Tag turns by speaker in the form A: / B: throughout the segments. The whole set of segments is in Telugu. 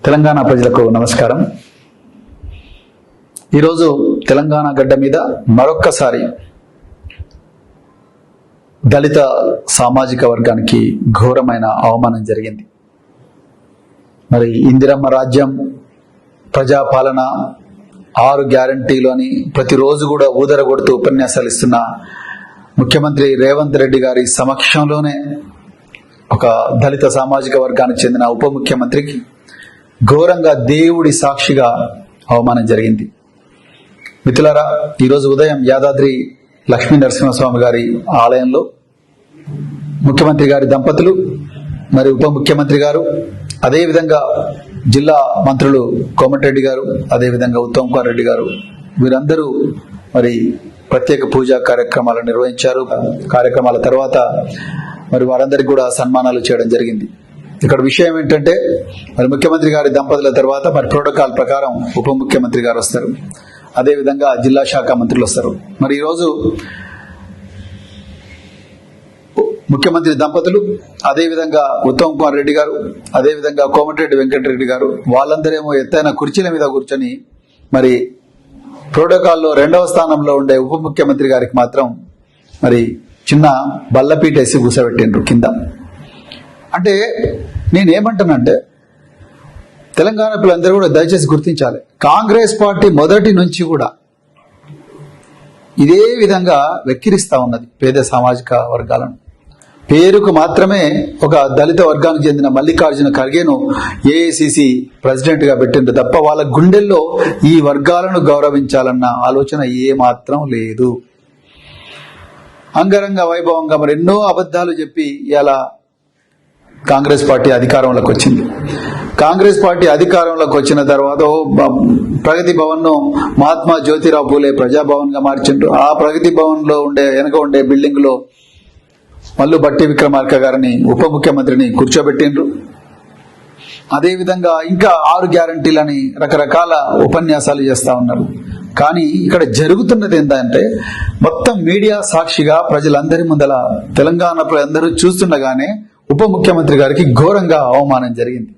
A: తెలంగాణ ప్రజలకు నమస్కారం. ఈరోజు తెలంగాణ గడ్డ మీద మరొక్కసారి దళిత సామాజిక వర్గానికి ఘోరమైన అవమానం జరిగింది. మరి ఇందిరమ్మ రాజ్యం, ప్రజాపాలన, 6 గ్యారంటీలు అని ప్రతిరోజు కూడా ఊదరగొడుతూ ఉపన్యాసాలు ఇస్తున్న ముఖ్యమంత్రి రేవంత్ రెడ్డి గారి సమక్షంలోనే ఒక దళిత సామాజిక వర్గానికి చెందిన ఉప ముఖ్యమంత్రికి ఘోరంగా దేవుడి సాక్షిగా అవమానం జరిగింది. మిత్రులారా, ఈరోజు ఉదయం యాదాద్రి లక్ష్మీ నరసింహస్వామి గారి ఆలయంలో ముఖ్యమంత్రి గారి దంపతులు, మరి ఉప ముఖ్యమంత్రి గారు, అదేవిధంగా జిల్లా మంత్రులు కోమటిరెడ్డి గారు, అదేవిధంగా ఉత్తమ్ కుమార్ రెడ్డి గారు, వీరందరూ మరి ప్రత్యేక పూజా కార్యక్రమాలు నిర్వహించారు. కార్యక్రమాల తర్వాత మరి వారందరికీ కూడా సన్మానాలు చేయడం జరిగింది. ఇక్కడ విషయం ఏంటంటే, మరి ముఖ్యమంత్రి గారి దంపతుల తర్వాత మరి ప్రోటోకాల్ ప్రకారం ఉప ముఖ్యమంత్రి గారు వస్తారు, అదేవిధంగా జిల్లా శాఖ మంత్రులు వస్తారు. మరి ఈరోజు ముఖ్యమంత్రి దంపతులు, అదేవిధంగా ఉత్తమ్ కుమార్ రెడ్డి గారు, అదేవిధంగా కోమటిరెడ్డి వెంకటరెడ్డి గారు, వాళ్ళందరేమో ఎత్తైన కుర్చీల మీద కూర్చొని మరి ప్రోటోకాల్లో 2వ స్థానంలో ఉండే ఉప ముఖ్యమంత్రి గారికి మాత్రం మరి చిన్న బల్లపీట వేసి కూర్చోబెట్టిండ్రు కింద. అంటే నేనేమంటానంటే, తెలంగాణ పిల్లలందరూ కూడా దయచేసి గుర్తించాలి, కాంగ్రెస్ పార్టీ మొదటి నుంచి కూడా ఇదే విధంగా వెక్కిరిస్తా ఉన్నది పేద సామాజిక వర్గాలను. పేరుకు మాత్రమే ఒక దళిత వర్గానికి చెందిన మల్లికార్జున ఖర్గేను ఏఐసిసి ప్రెసిడెంట్ గా పెట్టిండ్రు తప్ప వాళ్ళ గుండెల్లో ఈ వర్గాలను గౌరవించాలన్న ఆలోచన ఏ మాత్రం లేదు. అంగరంగ వైభవంగా మరి ఎన్నో అబద్ధాలు చెప్పి ఇలా కాంగ్రెస్ పార్టీ అధికారంలోకి వచ్చింది. కాంగ్రెస్ పార్టీ అధికారంలోకి వచ్చిన తర్వాత ప్రగతి భవన్ ను మహాత్మా జ్యోతిరావు పూలే ప్రజాభవన్ గా మార్చిండ్రు. ఆ ప్రగతి భవన్ లో వెనక ఉండే బిల్డింగ్ లో మల్లు బట్టి విక్రమార్క గారిని ఉప ముఖ్యమంత్రిని కూర్చోబెట్టిండ్రు. అదేవిధంగా ఇంకా 6 గ్యారంటీలని రకరకాల ఉపన్యాసాలు చేస్తా ఉన్నారు. కానీ ఇక్కడ జరుగుతున్నది ఏంటంటే, మొత్తం మీడియా సాక్షిగా ప్రజలందరి ముందల తెలంగాణ ప్రజలందరూ చూస్తుండగానే ఉప ముఖ్యమంత్రి గారికి ఘోరంగా అవమానం జరిగింది.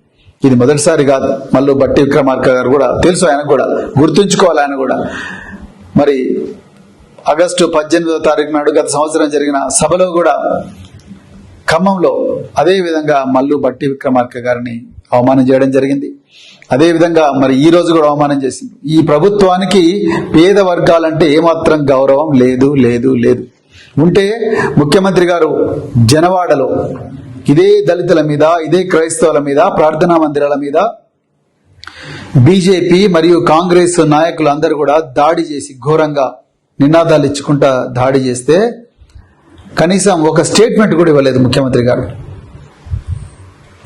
A: ఇది మొదటిసారి కాదు. మల్లు బట్టి విక్రమార్క గారు కూడా తెలుసు, ఆయన కూడా గుర్తుంచుకోవాలి. ఆయన కూడా మరి ఆగస్టు 18వ తారీఖు నాడు గత సంవత్సరం జరిగిన సభలో కూడా ఖమ్మంలో అదే విధంగా మల్లు బట్టి విక్రమార్క గారిని అవమానం చేయడం జరిగింది. అదే విధంగా మరి ఈ రోజు కూడా అవమానం చేసింది. ఈ ప్రభుత్వానికి పేద వర్గాలంటే ఏమాత్రం గౌరవం లేదు లేదు లేదు. ఉంటే ముఖ్యమంత్రి గారు జనవాడలో ఇదే దళితుల మీద, ఇదే క్రైస్తవుల మీద, ప్రార్థనా మందిరాల మీద బీజేపీ మరియు కాంగ్రెస్ నాయకులు అందరూ కూడా దాడి చేసి ఘోరంగా నినాదాలు ఇచ్చుకుంటా దాడి చేస్తే కనీసం ఒక స్టేట్మెంట్ కూడా ఇవ్వలేదు ముఖ్యమంత్రి గారు,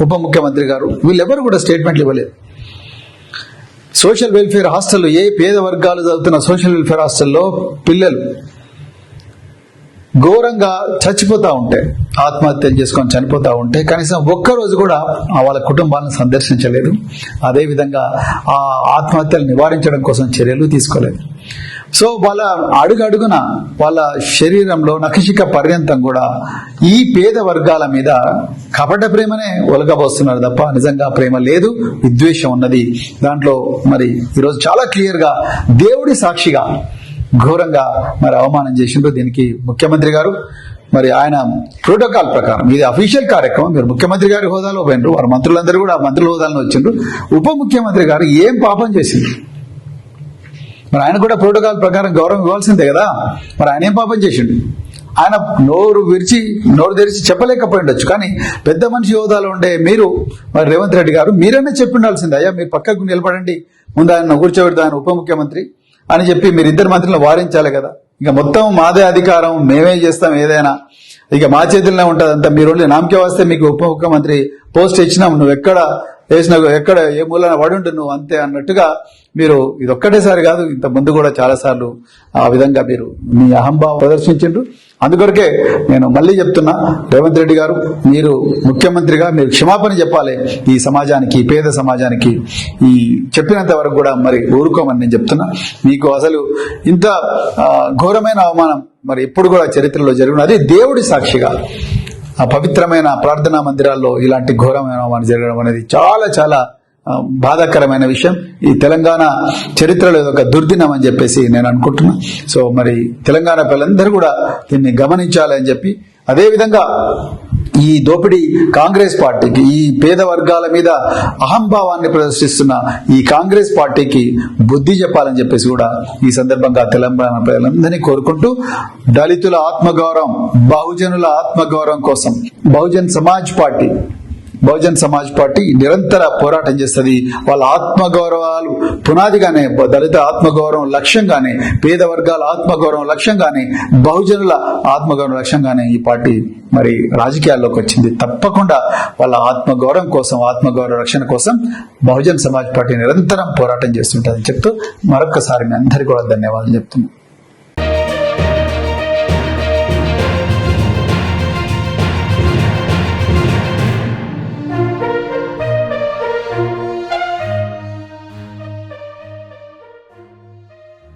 A: ఉప ముఖ్యమంత్రి గారు. వీళ్ళెవరు కూడా స్టేట్మెంట్లు ఇవ్వలేదు. సోషల్ వెల్ఫేర్ హాస్టల్లో, ఏ పేద వర్గాలు చదువుతున్న సోషల్ వెల్ఫేర్ హాస్టల్లో పిల్లలు ఘోరంగా చచ్చిపోతా ఉంటే, ఆత్మహత్యలు చేసుకొని చనిపోతా ఉంటే కనీసం ఒక్కరోజు కూడా వాళ్ళ కుటుంబాలను సందర్శించలేదు. అదేవిధంగా ఆ ఆత్మహత్యలు నివారించడం కోసం చర్యలు తీసుకోలేదు. సో వాళ్ళ అడుగడుగున వాళ్ళ శరీరంలో నఖశిఖ పర్యంతం కూడా ఈ పేద వర్గాల మీద కపట ప్రేమనే ఒలగబోస్తున్నారు తప్ప నిజంగా ప్రేమ లేదు, విద్వేషం ఉన్నది. దాంట్లో మరి ఈరోజు చాలా క్లియర్ గా దేవుడి సాక్షిగా ఘోరంగా మరి అవమానం చేసిండ్రు. దీనికి ముఖ్యమంత్రి గారు మరి ఆయన ప్రోటోకాల్ ప్రకారం, ఇది అఫీషియల్ కార్యక్రమం, మీరు ముఖ్యమంత్రి గారి హోదాలో పోయినరు, వారి మంత్రులందరూ కూడా మంత్రుల హోదాలో వచ్చిండ్రు. ఉప ముఖ్యమంత్రి గారు ఏం పాపం చేసిండ్రు? మరి ఆయన కూడా ప్రోటోకాల్ ప్రకారం గౌరవం ఇవ్వాల్సిందే కదా. మరి ఆయన ఏం పాపం చేసిండు? ఆయన నోరు తెరిచి చెప్పలేకపోయిండొచ్చు. కానీ పెద్ద మనిషి హోదాలో ఉండే మీరు మరి రేవంత్ రెడ్డి గారు మీరైనా చెప్పిండాల్సిందే, అయ్యా మీరు పక్కకు నిలబడండి, ముందు ఆయన కూర్చోబెడతా, ఆయన ఉప ముఖ్యమంత్రి అని చెప్పి మీరు 2 మంత్రులను వారించాలి కదా. ఇక మొత్తం మాదే అధికారం, మేమే చేస్తాం ఏదైనా, ఇక మా చేతుల్లోనే ఉంటుంది అంతా. మీరు ఓన్లీ నామకే వస్తే మీకు ఉప ముఖ్యమంత్రి పోస్ట్ ఇచ్చినాం, నువ్వు ఎక్కడ వేసినా, ఎక్కడ ఏ మూలన పడుంటు నువ్వు అంతే అన్నట్టుగా మీరు ఇది ఒక్కటేసారి కాదు, ఇంత ముందు కూడా చాలా సార్లు ఆ విధంగా మీరు మీ అహంభావం ప్రదర్శించిండ్రు. అందుకొరకే నేను మళ్ళీ చెప్తున్నా, రేవంత్ రెడ్డి గారు మీరు ముఖ్యమంత్రిగా మీరు క్షమాపణ చెప్పాలి ఈ సమాజానికి, పేద సమాజానికి. ఈ చెప్పినంత వరకు కూడా మరి ఊరుకోమని నేను చెప్తున్నా. మీకు అసలు ఇంత ఘోరమైన అవమానం మరి ఎప్పుడు కూడా చరిత్రలో జరిగినది. దేవుడి సాక్షిగా ఆ పవిత్రమైన ప్రార్థనా మందిరాల్లో ఇలాంటి ఘోరమైన అవమానం జరగడం అనేది చాలా చాలా బాధాకరమైన విషయం. ఈ తెలంగాణ చరిత్రలో ఒక దుర్దినం అని చెప్పేసి నేను అనుకుంటున్నా. సో మరి తెలంగాణ పిల్లలందరూ కూడా దీన్ని గమనించాలి అని చెప్పి, అదేవిధంగా ఈ దోపిడీ కాంగ్రెస్ పార్టీకి, ఈ పేద వర్గాల మీద అహంభావాన్ని ప్రదర్శిస్తున్న ఈ కాంగ్రెస్ పార్టీకి బుద్ధి చెప్పాలని చెప్పేసి కూడా ఈ సందర్భంగా తెలంగాణ ప్రజలందరినీ కోరుకుంటూ, దళితుల ఆత్మగౌరవం, బహుజనుల ఆత్మగౌరవం కోసం బహుజన్ సమాజ్ పార్టీ నిరంతర పోరాటం చేస్తుంది. వాళ్ళ ఆత్మగౌరవాలు పునాదిగానే, దళిత ఆత్మగౌరవం లక్ష్యంగానే, పేద వర్గాల ఆత్మగౌరవం లక్ష్యంగానే, బహుజనుల ఆత్మగౌరవం లక్ష్యంగానే ఈ పార్టీ మరి రాజకీయాల్లోకి వచ్చింది. తప్పకుండా వాళ్ళ ఆత్మగౌరవం కోసం, ఆత్మగౌరవ రక్షణ కోసం బహుజన్ సమాజ్ పార్టీ నిరంతరం పోరాటం చేస్తుంటుందని చెప్తూ మరొకసారి మీ అందరికీ కూడా ధన్యవాదాలు చెప్తున్నాను.